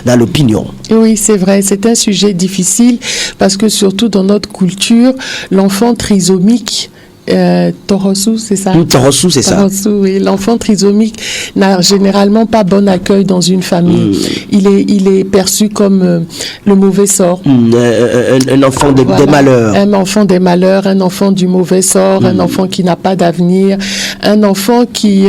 dans l'opinion. Oui, c'est vrai, c'est un sujet difficile parce que surtout dans notre culture, l'enfant trisomique, Torossou, c'est ça? Torossou, c'est ça. Torossou, oui. L'enfant trisomique n'a généralement pas bon accueil dans une famille. Il est perçu comme le mauvais sort. Un enfant des malheurs. Un enfant des malheurs, un enfant du mauvais sort, un enfant qui n'a pas d'avenir, un enfant qui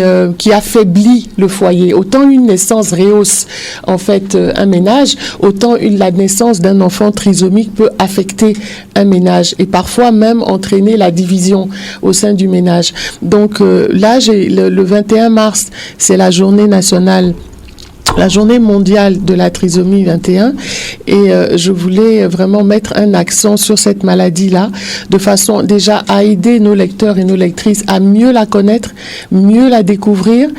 affaiblit le foyer. Autant une naissance rehausse en fait un ménage, autant la naissance d'un enfant trisomique peut affecter un ménage et parfois même entraîner la division au sein du ménage. Donc là, le 21 mars, c'est la journée nationale, la journée mondiale de la trisomie 21 et je voulais vraiment mettre un accent sur cette maladie-là de façon déjà à aider nos lecteurs et nos lectrices à mieux la connaître, mieux la découvrir,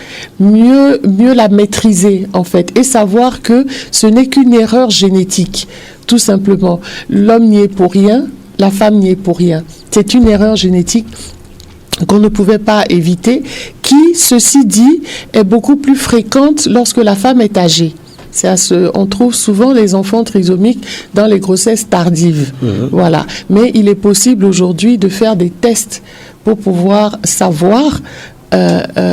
mieux la maîtriser en fait et savoir que ce n'est qu'une erreur génétique, tout simplement. L'homme n'y est pour rien, la femme n'y est pour rien. C'est une erreur génétique qu'on ne pouvait pas éviter, qui, ceci dit, est beaucoup plus fréquente lorsque la femme est âgée. On trouve souvent les enfants trisomiques dans les grossesses tardives. Voilà. Mais il est possible aujourd'hui de faire des tests pour pouvoir savoir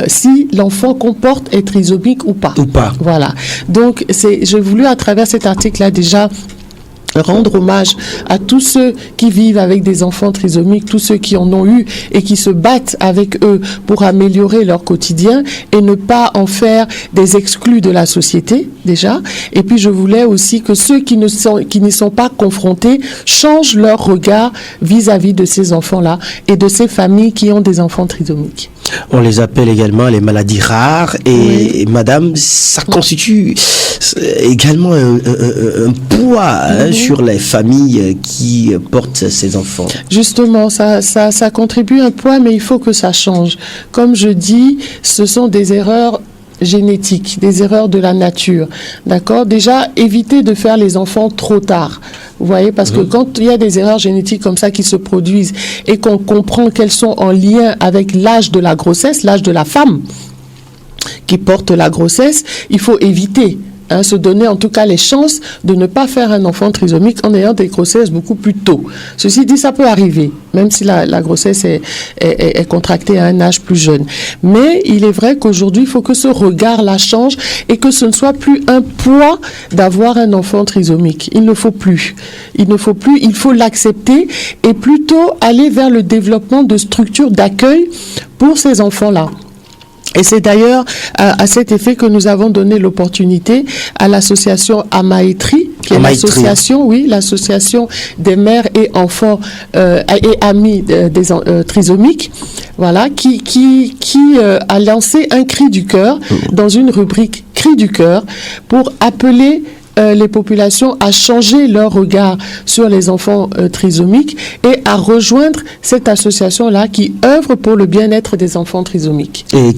si l'enfant comporte est trisomique ou pas. Voilà. Donc, j'ai voulu à travers cet article-là déjà rendre hommage à tous ceux qui vivent avec des enfants trisomiques, tous ceux qui en ont eu et qui se battent avec eux pour améliorer leur quotidien et ne pas en faire des exclus de la société déjà. Et puis je voulais aussi que ceux qui n'y sont pas confrontés changent leur regard vis-à-vis de ces enfants-là et de ces familles qui ont des enfants trisomiques. On les appelle également les maladies rares et madame, ça constitue également un poids sur les familles qui portent ces enfants. Justement, ça contribue un poids, mais il faut que ça change. Comme je dis, ce sont des erreurs génétiques, des erreurs de la nature. D'accord? Déjà, éviter de faire les enfants trop tard. Vous voyez, parce que quand il y a des erreurs génétiques comme ça qui se produisent et qu'on comprend qu'elles sont en lien avec l'âge de la grossesse, l'âge de la femme qui porte la grossesse, il faut éviter. Se donner en tout cas les chances de ne pas faire un enfant trisomique en ayant des grossesses beaucoup plus tôt. Ceci dit, ça peut arriver, même si la grossesse est contractée à un âge plus jeune. Mais il est vrai qu'aujourd'hui, il faut que ce regard-là change et que ce ne soit plus un poids d'avoir un enfant trisomique. Il ne faut plus. Il faut l'accepter et plutôt aller vers le développement de structures d'accueil pour ces enfants-là. Et c'est d'ailleurs à cet effet que nous avons donné l'opportunité à l'association Amaetri, qui est l'association des mères et enfants et amis des trisomiques, voilà, qui a lancé un cri du cœur dans une rubrique Cri du cœur pour appeler les populations à changer leur regard sur les enfants trisomiques et à rejoindre cette association-là qui œuvre pour le bien-être des enfants trisomiques. Et